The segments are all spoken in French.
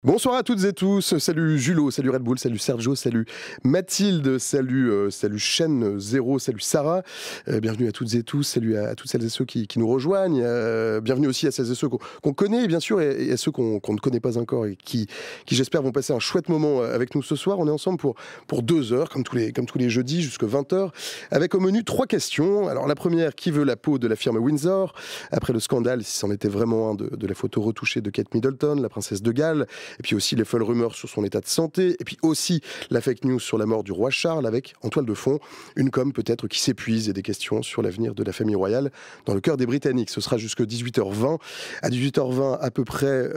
Bonsoir à toutes et tous, salut Julo, salut Red Bull, salut Sergio, salut Mathilde, salut Chaîne Zéro, salut Sarah, bienvenue à toutes et tous, salut à toutes celles et ceux qui nous rejoignent, bienvenue aussi à celles et ceux qu'on connaît bien sûr et à ceux qu'on ne connaît pas encore et qui j'espère vont passer un chouette moment avec nous ce soir. On est ensemble pour 2 heures comme tous les jeudis jusqu'à 20h avec au menu 3 questions. Alors la première, qui veut la peau de la firme Windsor après le scandale, si c'en était vraiment un, de la photo retouchée de Kate Middleton, la princesse de Galles. Et puis aussi les folles rumeurs sur son état de santé. Et puis aussi la fake news sur la mort du roi Charles avec, en toile de fond, une com peut-être qui s'épuise et des questions sur l'avenir de la famille royale dans le cœur des Britanniques. Ce sera jusqu'à 18h20. À 18h20 à peu près,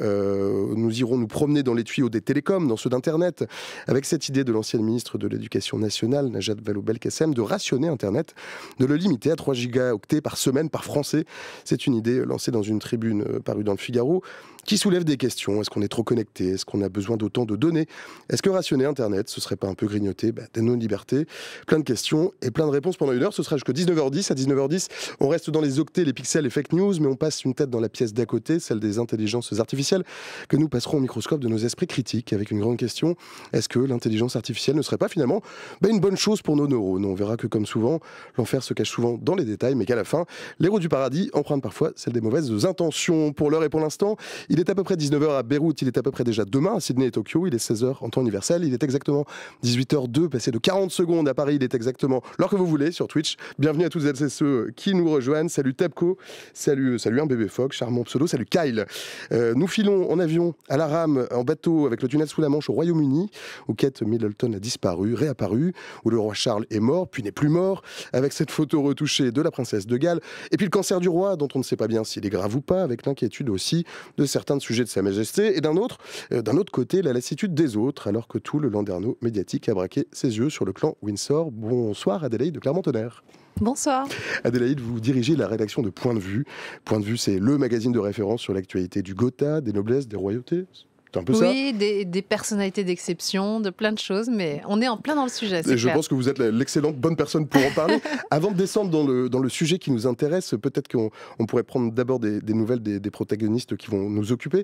nous irons nous promener dans les tuyaux des télécoms, dans ceux d'Internet, avec cette idée de l'ancienne ministre de l'Éducation nationale, Najat Vallaud-Belkacem, de rationner Internet, de le limiter à 3 gigaoctets par semaine par Français. C'est une idée lancée dans une tribune parue dans le Figaro, qui soulève des questions. Est-ce qu'on est trop connecté? Est-ce qu'on a besoin d'autant de données? Est-ce que rationner Internet, ce serait pas un peu grignoter de nos libertés? Plein de questions et plein de réponses pendant 1 heure. Ce sera jusqu'à 19h10. À 19h10, on reste dans les octets, les pixels, les fake news, mais on passe une tête dans la pièce d'à côté, celle des intelligences artificielles, que nous passerons au microscope de nos esprits critiques avec une grande question. Est-ce que l'intelligence artificielle ne serait pas finalement une bonne chose pour nos neurones? On verra que, comme souvent, l'enfer se cache souvent dans les détails, mais qu'à la fin, l'héros du paradis emprunte parfois celle des mauvaises intentions. Pour l'heure et pour l'instant, il est à peu près 19h à Beyrouth, il est à peu près déjà demain à Sydney et Tokyo, il est 16h en temps universel, il est exactement 18h02, passé de 40 secondes à Paris, il est exactement l'heure que vous voulez sur Twitch. Bienvenue à toutes celles et ceux qui nous rejoignent. Salut Tepco, salut un bébé phoque, charmant pseudo, salut Kyle. Nous filons en avion, à la rame, en bateau, avec le tunnel sous la Manche au Royaume-Uni, où Kate Middleton a disparu, réapparu, où le roi Charles est mort, puis n'est plus mort, avec cette photo retouchée de la princesse de Galles, et puis le cancer du roi, dont on ne sait pas bien s'il est grave ou pas, avec l'inquiétude aussi de certains sujets de Sa Majesté, et d'un autre côté, la lassitude des autres, alors que tout le landerneau médiatique a braqué ses yeux sur le clan Windsor. Bonsoir Adélaïde de Clermont-Tonnerre. Bonsoir. Adélaïde, vous dirigez la rédaction de Point de Vue. Point de Vue, c'est le magazine de référence sur l'actualité du Gotha, des noblesses, des royautés. C'est un peu ça. Oui, des personnalités d'exception, de plein de choses, mais on est en plein dans le sujet. Et je pense que vous êtes l'excellente bonne personne pour en parler. Avant de descendre dans le sujet qui nous intéresse, peut-être qu'on pourrait prendre d'abord des nouvelles des protagonistes qui vont nous occuper.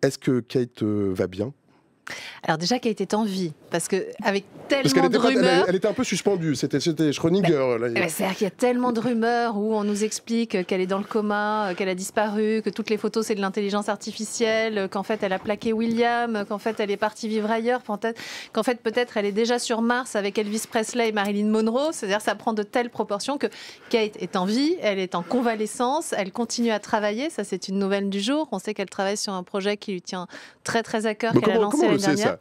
Est-ce que Kate va bien ? Alors déjà, Kate est en vie, parce qu'avec tellement de rumeurs... Elle était un peu suspendue, c'était Schrödinger. C'est-à-dire qu'il y a tellement de rumeurs où on nous explique qu'elle est dans le coma, qu'elle a disparu, que toutes les photos c'est de l'intelligence artificielle, qu'en fait elle a plaqué William, qu'en fait elle est partie vivre ailleurs, qu'en fait peut-être elle est déjà sur Mars avec Elvis Presley et Marilyn Monroe. C'est-à-dire ça prend de telles proportions que Kate est en vie, elle est en convalescence, elle continue à travailler, ça c'est une nouvelle du jour. On sait qu'elle travaille sur un projet qui lui tient très très à cœur, qu'elle a lancé l'année dernière.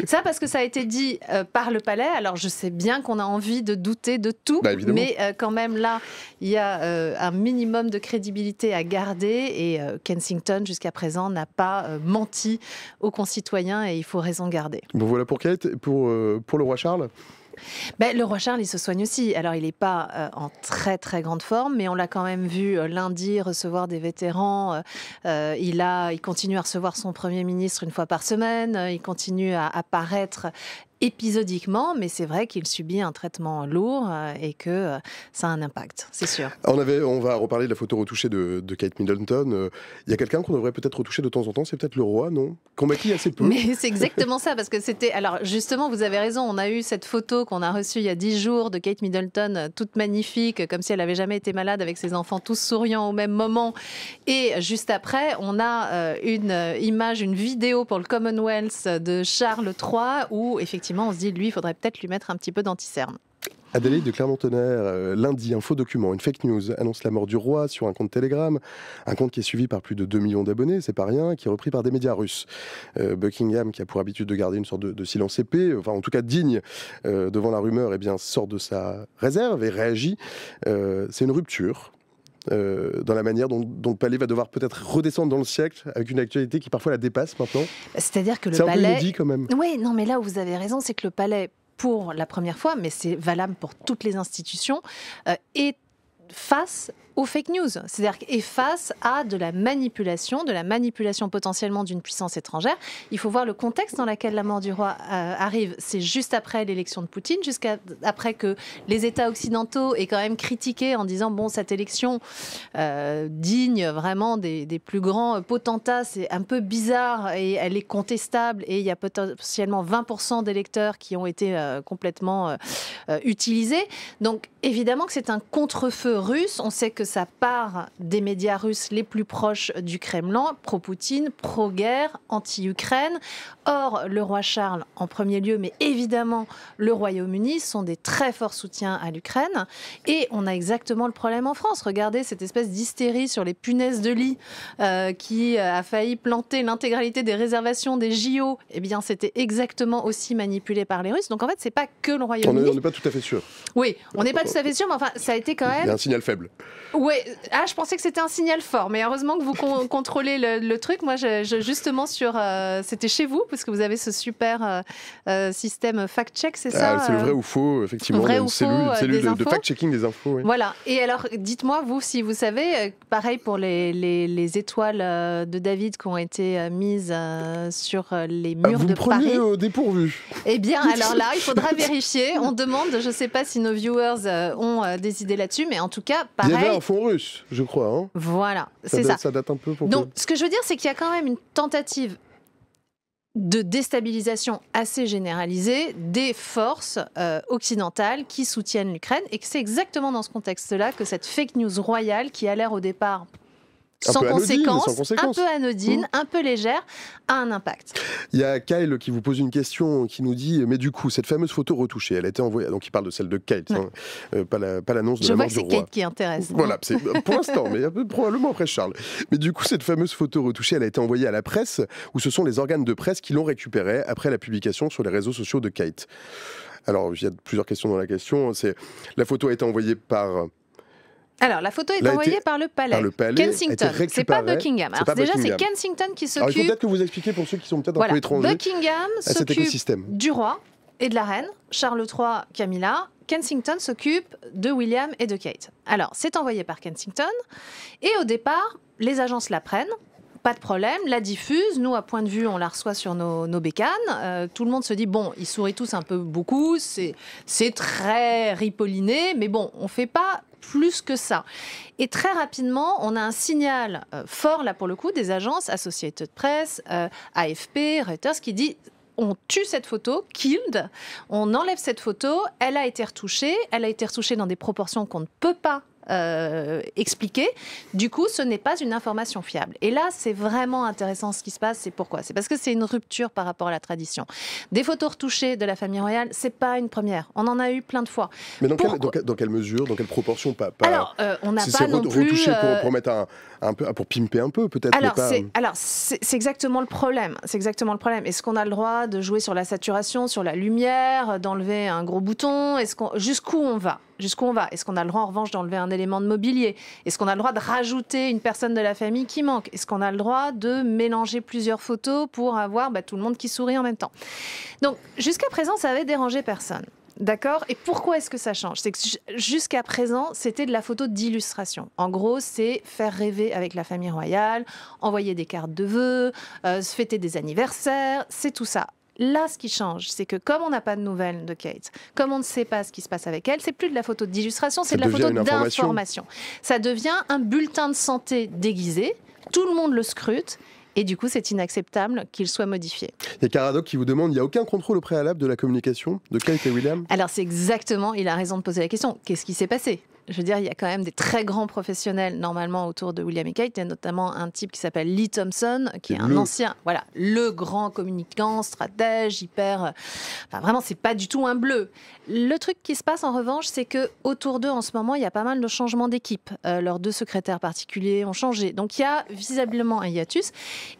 Ça parce que ça a été dit par le palais. Alors je sais bien qu'on a envie de douter de tout, mais quand même là il y a un minimum de crédibilité à garder et Kensington jusqu'à présent n'a pas menti aux concitoyens et il faut raison garder. Bon voilà pour Kate, pour le roi Charles. Le roi Charles, il se soigne aussi. Alors, il n'est pas en très, très grande forme, mais on l'a quand même vu lundi recevoir des vétérans. Il continue à recevoir son Premier ministre 1 fois par semaine. Il continue à apparaître épisodiquement, mais c'est vrai qu'il subit un traitement lourd et que ça a un impact, c'est sûr. On va reparler de la photo retouchée de Kate Middleton. Il y a quelqu'un qu'on devrait peut-être retoucher de temps en temps, c'est peut-être le roi, non? Qu'on maquille assez peu. Mais c'est exactement ça, parce que c'était... Alors justement, vous avez raison, on a eu cette photo qu'on a reçue il y a 10 jours de Kate Middleton, toute magnifique, comme si elle n'avait jamais été malade, avec ses enfants tous souriants au même moment. Et juste après, on a une vidéo pour le Commonwealth de Charles III, où effectivement, on se dit, lui, il faudrait peut-être lui mettre un petit peu d'anti-cerne. Adélaïde de Clermont-Tonnerre, lundi, un faux document, une fake news, annonce la mort du roi sur un compte Telegram, un compte qui est suivi par plus de 2 millions d'abonnés, c'est pas rien, qui est repris par des médias russes. Buckingham, qui a pour habitude de garder une sorte de silence épais, enfin en tout cas digne devant la rumeur, sort de sa réserve et réagit. C'est une rupture. Dans la manière dont le palais va devoir peut-être redescendre dans le siècle avec une actualité qui parfois la dépasse maintenant. C'est-à-dire que le palais... palais... C'est un peu inédit quand même. Oui, non mais là où vous avez raison, c'est que le palais, pour la première fois, mais c'est valable pour toutes les institutions, est face aux fake news, c'est-à-dire et face à de la manipulation potentiellement d'une puissance étrangère. Il faut voir le contexte dans lequel la mort du roi arrive. C'est juste après l'élection de Poutine, après que les États occidentaux aient quand même critiqué en disant bon, cette élection digne vraiment des plus grands potentats, c'est un peu bizarre et elle est contestable et il y a potentiellement 20% d'électeurs qui ont été complètement utilisés. Donc évidemment que c'est un contre-feu russe. On sait que ça part des médias russes les plus proches du Kremlin, pro-Poutine, pro-guerre, anti-Ukraine. Or, le roi Charles en premier lieu, mais évidemment le Royaume-Uni sont des très forts soutiens à l'Ukraine. Et on a exactement le problème en France. Regardez cette espèce d'hystérie sur les punaises de lit qui a failli planter l'intégralité des réservations des JO. Eh bien, c'était exactement aussi manipulé par les Russes. Donc en fait, c'est pas que le Royaume-Uni. On n'est pas tout à fait sûr. Oui, on n'est pas tout à fait sûr, mais enfin, ça a été quand même... Il y a un signal faible. Oui, je pensais que c'était un signal fort, mais heureusement que vous contrôlez le truc. Moi, justement, c'était chez vous, parce que vous avez ce super système fact-check, c'est ça C'est le vrai ou faux, effectivement. Vrai ou faux, cellule de fact-checking des infos. Oui. Voilà. Et alors, dites-moi, vous, si vous savez, pareil pour les étoiles de David qui ont été mises sur les murs de Paris. Vous me prenez au dépourvu. Eh bien, alors là, il faudra vérifier. On demande, je ne sais pas si nos viewers ont des idées là-dessus, mais en tout cas, pareil. Il y avait un fond russe, je crois. Hein. Voilà, c'est ça. Ça date un peu. Donc, ce que je veux dire, c'est qu'il y a quand même une tentative de déstabilisation assez généralisée des forces occidentales qui soutiennent l'Ukraine, et que c'est exactement dans ce contexte-là que cette fake news royale, qui a l'air au départ sans conséquence, un peu anodine, un peu légère, a un impact. Il y a Kyle qui vous pose une question, qui nous dit, mais du coup, cette fameuse photo retouchée, elle a été envoyée, donc il parle de celle de Kate, pas l'annonce de la mort du roi. Je vois que c'est Kate qui intéresse. Voilà, c'est pour l'instant, mais probablement après Charles. Mais du coup, cette fameuse photo retouchée, elle a été envoyée à la presse, où ce sont les organes de presse qui l'ont récupérée après la publication sur les réseaux sociaux de Kate. Alors, il y a plusieurs questions dans la question. La photo a été envoyée par... Alors, la photo est envoyée par le palais. Kensington. C'est pas Buckingham. Alors, déjà, c'est Kensington qui s'occupe... Alors, il faut peut-être que vous expliquiez pour ceux qui sont peut-être un peu étrangers. Buckingham s'occupe du roi et de la reine, Charles III, Camilla. Kensington s'occupe de William et de Kate. Alors, c'est envoyé par Kensington. Et au départ, les agences la prennent. Pas de problème, la diffuse. Nous, à point de vue, on la reçoit sur nos bécanes. Tout le monde se dit, bon, ils sourient tous un peu beaucoup. C'est très ripolliné. Mais bon, on fait pas plus que ça. Et très rapidement, on a un signal fort, là pour le coup, des agences, Associated Press, AFP, Reuters, qui dit on tue cette photo, killed, on enlève cette photo, elle a été retouchée dans des proportions qu'on ne peut pas expliquer. Du coup, ce n'est pas une information fiable. Et là, c'est vraiment intéressant ce qui se passe. C'est pourquoi ? C'est parce que c'est une rupture par rapport à la tradition. Des photos retouchées de la famille royale, c'est pas une première. On en a eu plein de fois. Mais dans quelle mesure, dans quelle proportion Alors, on n'a pas non plus... retouché pour mettre un peu, pour pimper un peu, peut-être. Alors, c'est exactement le problème. C'est exactement le problème. Est-ce qu'on a le droit de jouer sur la saturation, sur la lumière, d'enlever un gros bouton ? Jusqu'où on va ? Est-ce qu'on a le droit, en revanche, d'enlever un élément de mobilier ? Est-ce qu'on a le droit de rajouter une personne de la famille qui manque ? Est-ce qu'on a le droit de mélanger plusieurs photos pour avoir tout le monde qui sourit en même temps ? Donc, jusqu'à présent, ça avait dérangé personne. D'accord ? Et pourquoi est-ce que ça change ? C'est que jusqu'à présent, c'était de la photo d'illustration. En gros, c'est faire rêver avec la famille royale, envoyer des cartes de vœux, se fêter des anniversaires, c'est tout ça. Là, ce qui change, c'est que comme on n'a pas de nouvelles de Kate, comme on ne sait pas ce qui se passe avec elle, c'est plus de la photo d'illustration, c'est de la photo d'information. Ça devient un bulletin de santé déguisé, tout le monde le scrute, et du coup, c'est inacceptable qu'il soit modifié. Il y a Caradoc qui vous demande, il n'y a aucun contrôle au préalable de la communication de Kate et William ? Alors c'est exactement, il a raison de poser la question, qu'est-ce qui s'est passé ? Je veux dire, il y a quand même des très grands professionnels normalement autour de William et Kate. Il y a notamment un type qui s'appelle Lee Thompson, qui est un ancien, le grand communicant, stratège, hyper... vraiment, c'est pas du tout un bleu. Le truc qui se passe en revanche, c'est que autour d'eux en ce moment, il y a pas mal de changements d'équipe. Leurs deux secrétaires particuliers ont changé. Donc il y a visiblement un hiatus.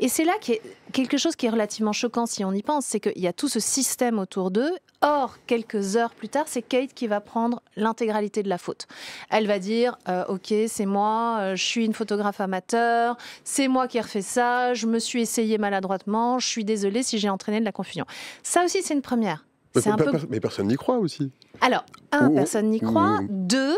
Et c'est là qu'il y a quelque chose qui est relativement choquant si on y pense, c'est qu'il y a tout ce système autour d'eux. Or, quelques heures plus tard, c'est Kate qui va prendre l'intégralité de la faute. Elle va dire ok, c'est moi, je suis une photographe amateur, c'est moi qui ai refait ça, je me suis essayée maladroitement, je suis désolée si j'ai entraîné de la confusion. Ça aussi, c'est une première. Mais personne n'y croit aussi. Alors, personne n'y croit. Deux,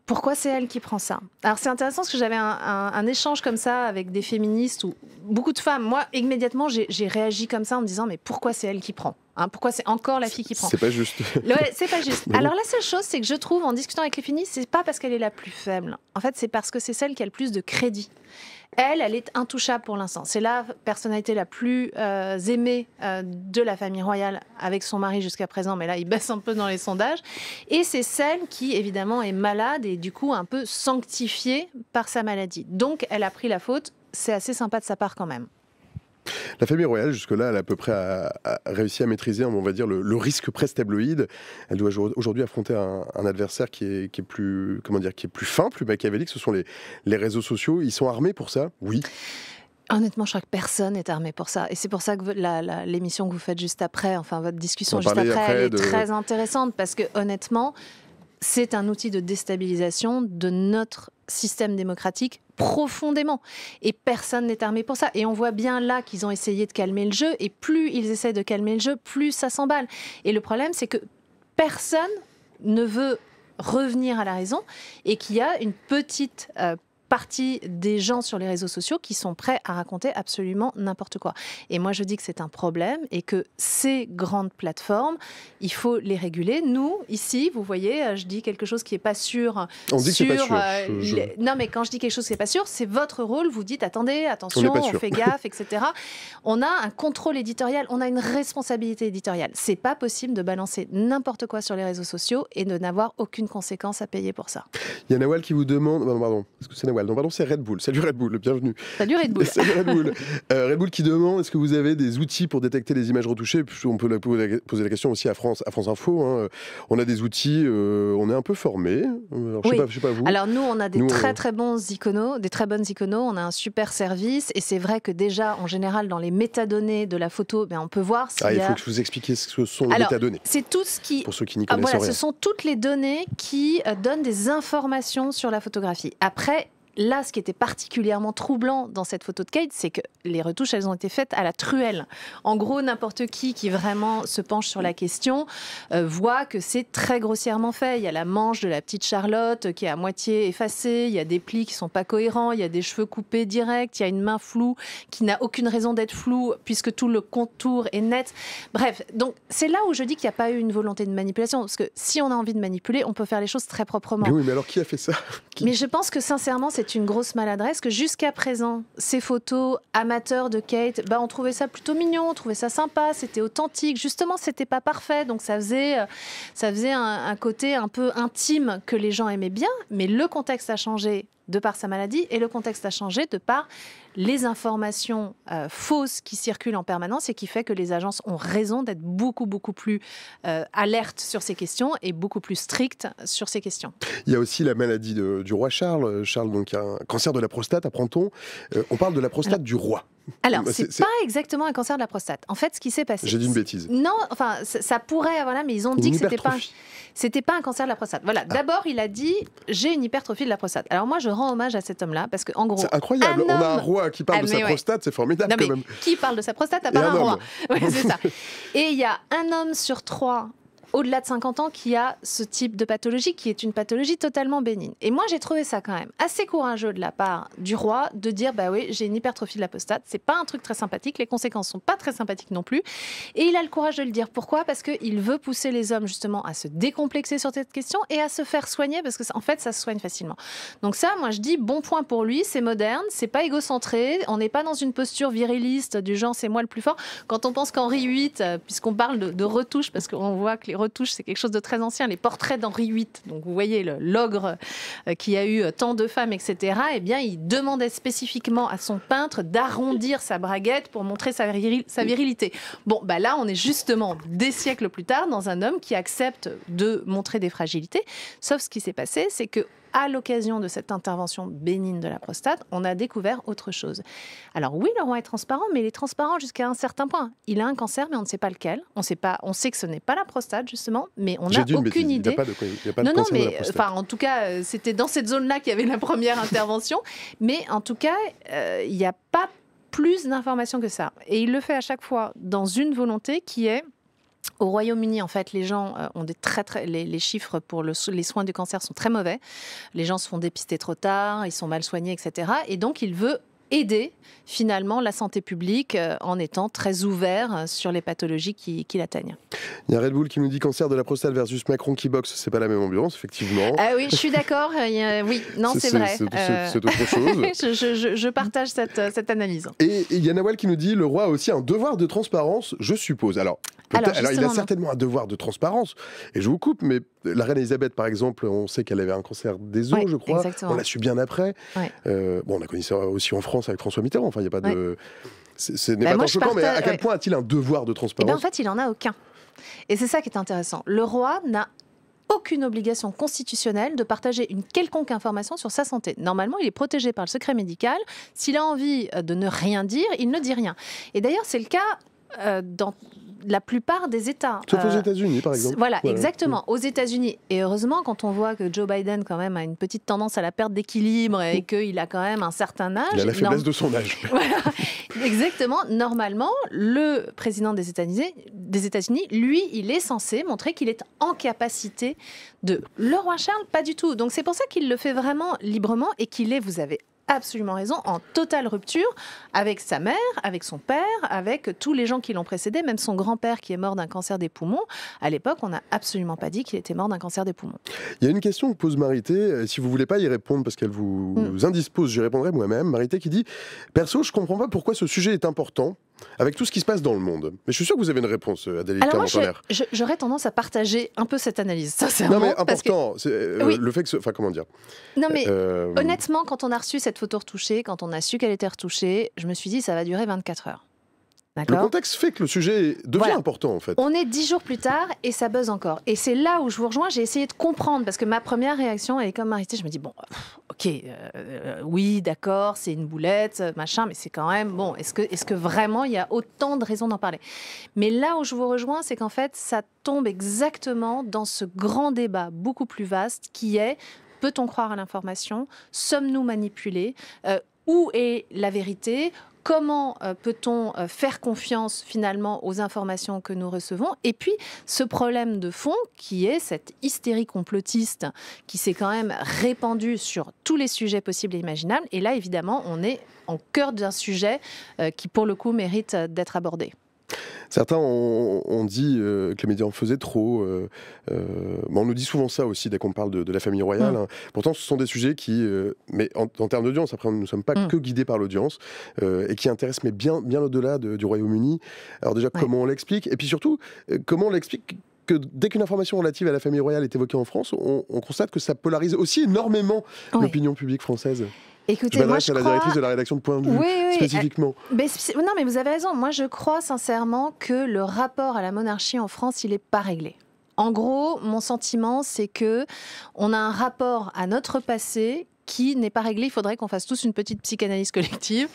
Pourquoi c'est elle qui prend ça? Alors c'est intéressant parce que j'avais un échange comme ça avec des féministes ou beaucoup de femmes. Moi, immédiatement, j'ai réagi comme ça en me disant mais pourquoi c'est elle qui prend? Pourquoi c'est encore la fille qui prend? C'est pas juste. Ouais, c'est pas juste. Alors la seule chose, c'est que je trouve en discutant avec les féministes, c'est pas parce qu'elle est la plus faible. En fait, c'est parce que c'est celle qui a le plus de crédit. Elle est intouchable pour l'instant. C'est la personnalité la plus aimée de la famille royale avec son mari jusqu'à présent, mais là, il baisse un peu dans les sondages. Et c'est celle qui, évidemment, est malade et du coup un peu sanctifiée par sa maladie. Donc, elle a pris la faute. C'est assez sympa de sa part quand même. La famille royale, jusque-là, elle a à peu près réussi à maîtriser, on va dire, le risque presse tabloïd. Elle doit aujourd'hui affronter un adversaire qui est plus, comment dire, qui est plus fin, plus machiavélique. Ce sont les réseaux sociaux. Ils sont armés pour ça? Oui. Honnêtement, je crois que personne n'est armé pour ça. Et c'est pour ça que l'émission que vous faites juste après, enfin votre discussion juste après, elle est très intéressante parce que honnêtement, c'est un outil de déstabilisation de notre système démocratique profondément. Et personne n'est armé pour ça. Et on voit bien là qu'ils ont essayé de calmer le jeu. Et plus ils essaient de calmer le jeu, plus ça s'emballe. Et le problème, c'est que personne ne veut revenir à la raison et qu'il y a une petite partie des gens sur les réseaux sociaux qui sont prêts à raconter absolument n'importe quoi. Et moi, je dis que c'est un problème et que ces grandes plateformes, il faut les réguler. Nous, ici, vous voyez, je dis quelque chose qui n'est pas sûr. On dit que c'est pas sûr. Non, mais quand je dis quelque chose qui n'est pas sûr, c'est votre rôle. Vous dites, attendez, attention, on fait gaffe, etc. On a un contrôle éditorial, on a une responsabilité éditoriale. C'est pas possible de balancer n'importe quoi sur les réseaux sociaux et de n'avoir aucune conséquence à payer pour ça. Il y a Nawal qui vous demande... Pardon, est-ce que c'est Nawal? Non, pardon, c'est Red Bull. Salut Red Bull, bienvenue. Salut Red Bull. Salut Red Bull. Red Bull qui demande, est-ce que vous avez des outils pour détecter les images retouchées? On peut poser la question aussi à France Info. Hein. On a des outils, on est un peu formés. Alors, je sais pas vous. Alors nous, on a des très bons iconos, des très bonnes iconos. On a un super service et c'est vrai que déjà, en général, dans les métadonnées de la photo, on peut voir s'il y a... Il faut que je vous explique ce que sont les métadonnées. C'est tout ce qui... Pour ceux qui n'y connaissent rien. Ce sont toutes les données qui donnent des informations sur la photographie. Après, là, ce qui était particulièrement troublant dans cette photo de Kate, c'est que les retouches, elles ont été faites à la truelle. En gros, n'importe qui vraiment se penche sur la question voit que c'est très grossièrement fait. Il y a la manche de la petite Charlotte qui est à moitié effacée, il y a des plis qui sont pas cohérents, il y a des cheveux coupés directs, il y a une main floue qui n'a aucune raison d'être floue puisque tout le contour est net. Bref, donc c'est là où je dis qu'il n'y a pas eu une volonté de manipulation. Parce que si on a envie de manipuler, on peut faire les choses très proprement. Oui, mais alors qui a fait ça? Mais je pense que sincèrement, c'est une grosse maladresse que jusqu'à présent, ces photos amateurs de Kate, on trouvait ça plutôt mignon, on trouvait ça sympa, c'était authentique. Justement, c'était pas parfait, donc ça faisait un côté un peu intime que les gens aimaient bien. Mais le contexte a changé de par sa maladie et le contexte a changé de par les informations fausses qui circulent en permanence et qui fait que les agences ont raison d'être beaucoup plus alertes sur ces questions et beaucoup plus strictes sur ces questions. Il y a aussi la maladie du roi Charles. Charles donc a un cancer de la prostate, apprend-on. On parle de la prostate du roi. Alors, c'est pas exactement un cancer de la prostate. En fait, ce qui s'est passé... J'ai dit une bêtise. Non, enfin, ça pourrait, voilà, mais ils ont dit que c'était pas un cancer de la prostate. Voilà, d'abord, il a dit « j'ai une hypertrophie de la prostate ». Alors moi, je rends hommage à cet homme-là, parce qu'en gros... C'est incroyable, on a un roi qui parle de sa prostate, c'est formidable quand même. Qui parle de sa prostate à part un roi? Ouais, c'est ça. Et il y a un homme sur 3... au-delà de 50 ans, qui a ce type de pathologie, qui est une pathologie totalement bénigne. Et moi, j'ai trouvé ça quand même assez courageux de la part du roi de dire, oui, j'ai une hypertrophie de la prostate. C'est pas un truc très sympathique, les conséquences sont pas très sympathiques non plus. Et il a le courage de le dire. Pourquoi? Parce qu'il veut pousser les hommes, justement, à se décomplexer sur cette question et à se faire soigner, parce que, en fait, ça se soigne facilement. Donc ça, moi, je dis, bon point pour lui, c'est moderne, c'est pas égocentré, on n'est pas dans une posture viriliste du genre, c'est moi le plus fort. Quand on pense qu'Henri VIII, puisqu'on parle de retouches, parce qu'on voit que les retouches, c'est quelque chose de très ancien, les portraits d'Henri VIII, donc vous voyez l'ogre qui a eu tant de femmes, etc., eh bien, il demandait spécifiquement à son peintre d'arrondir sa braguette pour montrer sa virilité. Bon, là, on est justement des siècles plus tard dans un homme qui accepte de montrer des fragilités, sauf ce qui s'est passé, c'est que à l'occasion de cette intervention bénigne de la prostate, on a découvert autre chose. Alors oui, le roi est transparent, mais il est transparent jusqu'à un certain point. Il a un cancer, mais on ne sait pas lequel. On sait que ce n'est pas la prostate, justement, mais on n'a aucune idée. Il n'y a pas de cancer de la prostate. En tout cas, c'était dans cette zone-là qu'il y avait la première intervention. Mais en tout cas, il n'y a pas plus d'informations que ça. Et il le fait à chaque fois dans une volonté qui est Au Royaume-Uni, en fait, les gens ont les chiffres pour les soins du cancer sont très mauvais. Les gens se font dépister trop tard, ils sont mal soignés, etc. Et donc, il veut aider finalement la santé publique en étant très ouvert sur les pathologies qui l'atteignent. Il y a Red Bull qui nous dit cancer de la prostate versus Macron qui boxe, c'est pas la même ambiance, effectivement. Ah oui, je suis d'accord. Oui, non, c'est vrai. C'est autre chose. je partage cette analyse. Et il y a Nawal qui nous dit le roi a aussi un devoir de transparence, je suppose. Alors il a certainement un devoir de transparence, et je vous coupe, mais la reine Elisabeth, par exemple, on sait qu'elle avait un cancer des os, je crois. Exactement. On l'a su bien après. Ouais. On a connu ça aussi en France avec François Mitterrand. Enfin, il n'y a pas de... Ce n'est pas tant choquant, mais à quel point a-t-il un devoir de transparence ? En fait, il n'en a aucun. Et c'est ça qui est intéressant. Le roi n'a aucune obligation constitutionnelle de partager une quelconque information sur sa santé. Normalement, il est protégé par le secret médical. S'il a envie de ne rien dire, il ne dit rien. Et d'ailleurs, c'est le cas dans la plupart des États. Sauf aux États-Unis, par exemple. Voilà, exactement. Aux États-Unis. Et heureusement, quand on voit que Joe Biden, quand même, a une petite tendance à la perte d'équilibre et qu'il a quand même un certain âge. Il a la faiblesse de son âge. Voilà, exactement. Normalement, le président des États-Unis, lui, il est censé montrer qu'il est en capacité de... Le roi Charles, pas du tout. Donc c'est pour ça qu'il le fait vraiment librement et qu'il est, vous avez absolument raison, en totale rupture avec sa mère, avec son père, avec tous les gens qui l'ont précédé, même son grand-père qui est mort d'un cancer des poumons. À l'époque, on n'a absolument pas dit qu'il était mort d'un cancer des poumons. Il y a une question que pose Marité, si vous ne voulez pas y répondre parce qu'elle vous indispose, j'y répondrai moi-même. Marité qui dit « Perso, je ne comprends pas pourquoi ce sujet est important avec tout ce qui se passe dans le monde. » Mais je suis sûr que vous avez une réponse, Adélie Clermont-Tonnerre. J'aurais tendance à partager un peu cette analyse, sincèrement. Non mais important, le fait que... Enfin, comment dire ? Non mais honnêtement, quand on a reçu cette photo retouchée, quand on a su qu'elle était retouchée, je me suis dit ça va durer 24 heures. Le contexte fait que le sujet devient important en fait. On est 10 jours plus tard et ça buzz encore. Et c'est là où je vous rejoins, j'ai essayé de comprendre parce que ma première réaction elle est comme Marité, je me dis bon, ok, oui d'accord, c'est une boulette, machin, mais c'est quand même bon, est-ce que vraiment il y a autant de raisons d'en parler ? Mais là où je vous rejoins, c'est qu'en fait ça tombe exactement dans ce grand débat beaucoup plus vaste qui est peut-on croire à l'information ? Sommes-nous manipulés ? Où est la vérité ? Comment peut-on faire confiance finalement aux informations que nous recevons ? Et puis, ce problème de fond qui est cette hystérie complotiste qui s'est quand même répandue sur tous les sujets possibles et imaginables. Et là, évidemment, on est en cœur d'un sujet qui, pour le coup, mérite d'être abordé. Certains ont dit que les médias en faisaient trop. On nous dit souvent ça aussi dès qu'on parle de la famille royale. Hein. Pourtant, ce sont des sujets qui, mais en termes d'audience, après, nous ne sommes pas que guidés par l'audience, et qui intéressent mais bien au-delà du Royaume-Uni. Alors déjà, comment on l'explique ? Et puis surtout, comment on l'explique que dès qu'une information relative à la famille royale est évoquée en France, on constate que ça polarise aussi énormément l'opinion publique française. Écoutez, moi, je crois... la directrice de la rédaction de Point de Vue, spécifiquement. Non, mais vous avez raison. Moi, je crois sincèrement que le rapport à la monarchie en France, il n'est pas réglé. En gros, mon sentiment, c'est que on a un rapport à notre passé qui n'est pas réglé. Il faudrait qu'on fasse tous une petite psychanalyse collective.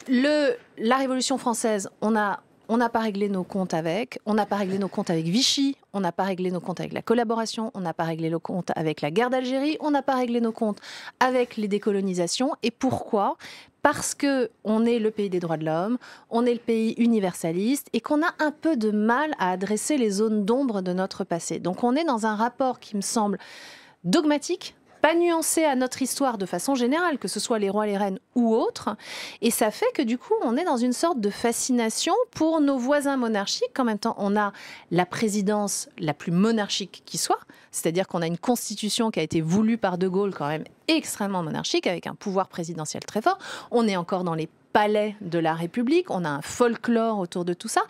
La Révolution française, on n'a pas réglé nos comptes avec. On n'a pas réglé nos comptes avec Vichy. On n'a pas réglé nos comptes avec la collaboration. On n'a pas réglé nos comptes avec la guerre d'Algérie. On n'a pas réglé nos comptes avec les décolonisations. Et pourquoi ? Parce qu'on est le pays des droits de l'homme, on est le pays universaliste et qu'on a un peu de mal à adresser les zones d'ombre de notre passé. Donc on est dans un rapport qui me semble dogmatique, pas nuancé à notre histoire de façon générale, que ce soit les rois, les reines ou autres. Et ça fait que du coup, on est dans une sorte de fascination pour nos voisins monarchiques. En même temps, on a la présidence la plus monarchique qui soit. C'est-à-dire qu'on a une constitution qui a été voulue par De Gaulle quand même extrêmement monarchique, avec un pouvoir présidentiel très fort. On est encore dans les palais de la République. On a un folklore autour de tout ça.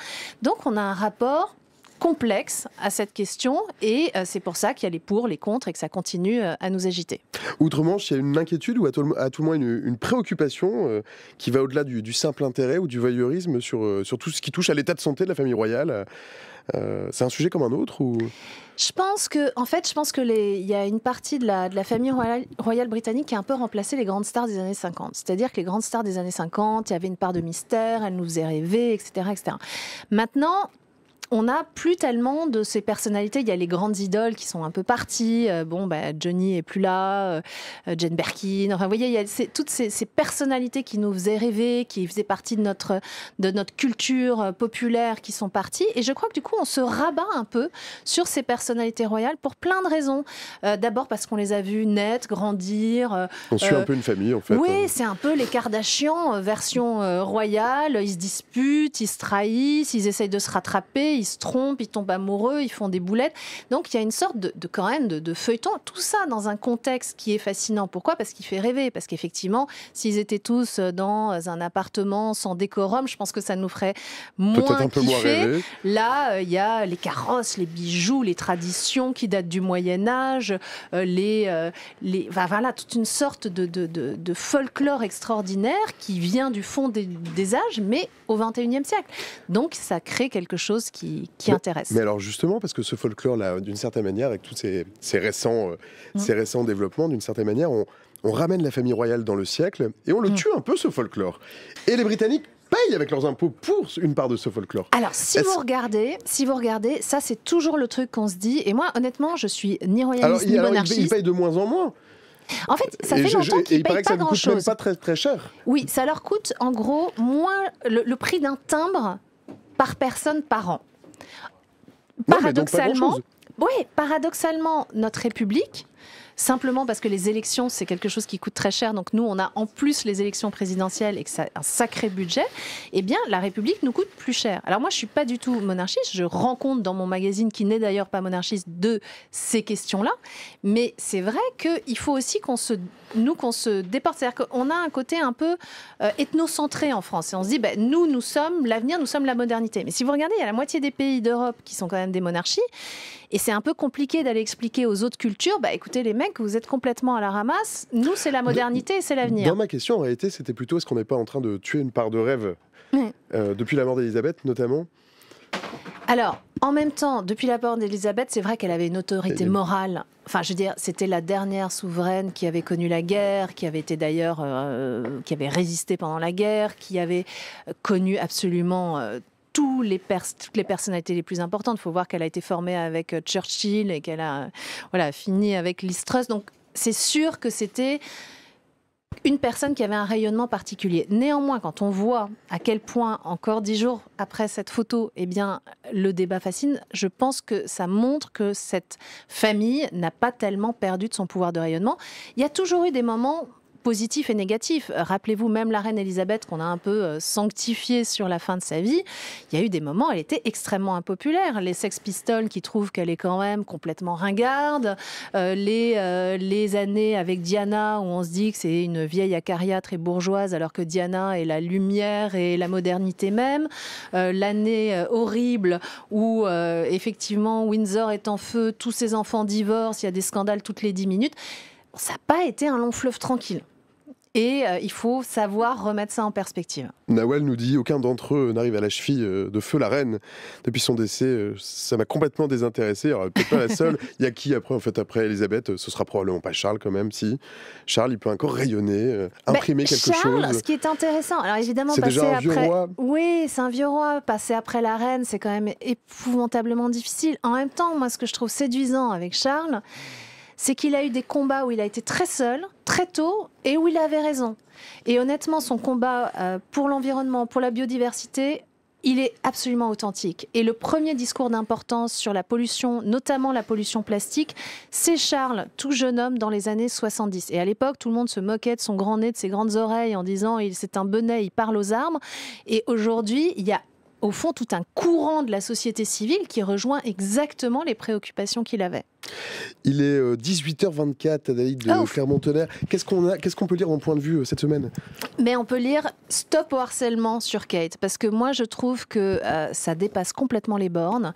Donc, on a un rapport complexe à cette question et c'est pour ça qu'il y a les pour, les contre et que ça continue à nous agiter. Outre-Manche, il y a une inquiétude ou à tout le moins une préoccupation qui va au-delà du simple intérêt ou du voyeurisme sur tout ce qui touche à l'état de santé de la famille royale. C'est un sujet comme un autre ou... Je pense que il y a une partie de la famille royale britannique qui a un peu remplacé les grandes stars des années 50. C'est-à-dire que les grandes stars des années 50, il y avait une part de mystère, elles nous faisaient rêver, etc., etc. Maintenant, on n'a plus tellement de ces personnalités. Il y a les grandes idoles qui sont un peu parties. Johnny est plus là, Jane Birkin. Enfin, vous voyez, il y a toutes ces personnalités qui nous faisaient rêver, qui faisaient partie de notre culture populaire, qui sont parties. Et je crois que du coup, on se rabat un peu sur ces personnalités royales pour plein de raisons. D'abord parce qu'on les a vues naître, grandir. On suit un peu une famille, en fait. Oui, c'est un peu les Kardashians, version royale. Ils se disputent, ils se trahissent, ils essayent de se rattraper, ils se trompent, ils tombent amoureux, ils font des boulettes. Donc il y a une sorte de feuilleton, tout ça dans un contexte qui est fascinant. Pourquoi ? Parce qu'il fait rêver. Parce qu'effectivement, s'ils étaient tous dans un appartement sans décorum, je pense que ça nous ferait moins un peu moins kiffer. rêver. Là, il y a les carrosses, les bijoux, les traditions qui datent du Moyen-Âge, toute une sorte de folklore extraordinaire qui vient du fond des âges, mais au XXIe siècle. Donc ça crée quelque chose qui intéresse. Mais alors justement, parce que ce folklore-là, d'une certaine manière, avec tous ces récents développements, d'une certaine manière, on ramène la famille royale dans le siècle et on le tue un peu, ce folklore. Et les Britanniques payent avec leurs impôts pour une part de ce folklore. Alors, si vous regardez, ça c'est toujours le truc qu'on se dit. Et moi, honnêtement, je suis ni royaliste ni monarchiste. Ils payent de moins en moins. En fait, ça fait longtemps qu'ils ne payent pas grand-chose. Il paraît que ça ne coûte même pas très, très cher. Oui, ça leur coûte en gros moins le prix d'un timbre par personne par an. Paradoxalement, notre République, simplement parce que les élections, c'est quelque chose qui coûte très cher, donc nous, on a en plus les élections présidentielles et que c'est un sacré budget, eh bien, la République nous coûte plus cher. Alors moi, je ne suis pas du tout monarchiste, je rends compte dans mon magazine, qui n'est d'ailleurs pas monarchiste, de ces questions-là, mais c'est vrai qu'il faut aussi qu'on se déporte. C'est-à-dire qu'on a un côté un peu ethnocentré en France. Et on se dit, nous sommes l'avenir, nous sommes la modernité. Mais si vous regardez, il y a la moitié des pays d'Europe qui sont quand même des monarchies. Et c'est un peu compliqué d'aller expliquer aux autres cultures, écoutez les mecs, vous êtes complètement à la ramasse. Nous, c'est la modernité et c'est l'avenir. Dans ma question, en réalité, c'était plutôt, est-ce qu'on n'est pas en train de tuer une part de rêve depuis la mort d'Élisabeth, notamment ? Alors, en même temps, depuis la mort d'Élisabeth, c'est vrai qu'elle avait une autorité morale. Enfin, je veux dire, c'était la dernière souveraine qui avait connu la guerre, qui avait été d'ailleurs, qui avait résisté pendant la guerre, qui avait connu absolument toutes les personnalités les plus importantes. Il faut voir qu'elle a été formée avec Churchill et qu'elle a fini avec Liz Truss. Donc, c'est sûr que c'était une personne qui avait un rayonnement particulier. Néanmoins, quand on voit à quel point, encore 10 jours après cette photo, le débat fascine, je pense que ça montre que cette famille n'a pas tellement perdu de son pouvoir de rayonnement. Il y a toujours eu des moments positifs et négatifs. Rappelez-vous, même la reine Elisabeth, qu'on a un peu sanctifiée sur la fin de sa vie, il y a eu des moments, elle était extrêmement impopulaire. Les Sex Pistols qui trouvent qu'elle est quand même complètement ringarde, les années avec Diana où on se dit que c'est une vieille acariâtre et bourgeoise alors que Diana est la lumière et la modernité même, l'année horrible où effectivement Windsor est en feu, tous ses enfants divorcent, il y a des scandales toutes les 10 minutes. Ça n'a pas été un long fleuve tranquille. Et il faut savoir remettre ça en perspective. Nawal nous dit, aucun d'entre eux n'arrive à la cheville de feu la reine depuis son décès. Ça m'a complètement désintéressé. Alors, peut-être pas la seule. Il y a qui après Elisabeth? Ce sera probablement pas Charles quand même. Si Charles, il peut encore rayonner, imprimer quelque chose. Ce qui est intéressant, alors évidemment, c'est déjà un vieux roi. Oui, c'est un vieux roi. Passer après la reine, c'est quand même épouvantablement difficile. En même temps, moi, ce que je trouve séduisant avec Charles, c'est qu'il a eu des combats où il a été très seul, très tôt, et où il avait raison. Et honnêtement, son combat pour l'environnement, pour la biodiversité, il est absolument authentique. Et le premier discours d'importance sur la pollution, notamment la pollution plastique, c'est Charles, tout jeune homme dans les années 70. Et à l'époque, tout le monde se moquait de son grand nez, de ses grandes oreilles, en disant « c'est un benet, il parle aux arbres ». Et aujourd'hui, il y a au fond tout un courant de la société civile qui rejoint exactement les préoccupations qu'il avait. Il est 18h24, Adaïde de Clermont-Tonnerre. Qu'est-ce qu'on peut lire en point de vue cette semaine? Mais on peut lire Stop au harcèlement sur Kate, parce que moi je trouve que ça dépasse complètement les bornes.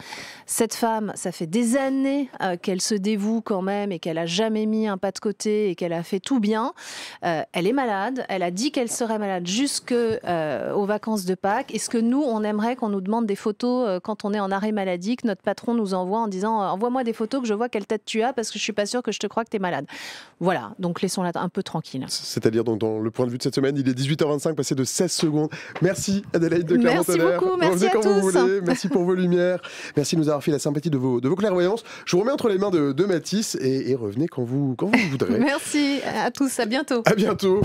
Cette femme, ça fait des années qu'elle se dévoue quand même et qu'elle a jamais mis un pas de côté et qu'elle a fait tout bien. Elle est malade, elle a dit qu'elle serait malade jusqu'aux vacances de Pâques. Est-ce que nous, on aimerait qu'on nous demande des photos quand on est en arrêt maladie, que notre patron nous envoie en disant envoie-moi des photos que je vois quelle tête tu as parce que je suis pas sûre que je te crois que tu es malade. Voilà, donc laissons-la un peu tranquille. C'est-à-dire donc dans le point de vue de cette semaine, il est 18h25, passé de 16 secondes. Merci Adélaïde de Clermont-Tonnerre. Merci beaucoup, merci à quand tous. Vous voulez. Merci pour vos lumières. Merci de nous avoir fait la sympathie de vos clairvoyances. Je vous remets entre les mains de Mathis et revenez quand vous voudrez. Merci à tous, à bientôt. À bientôt.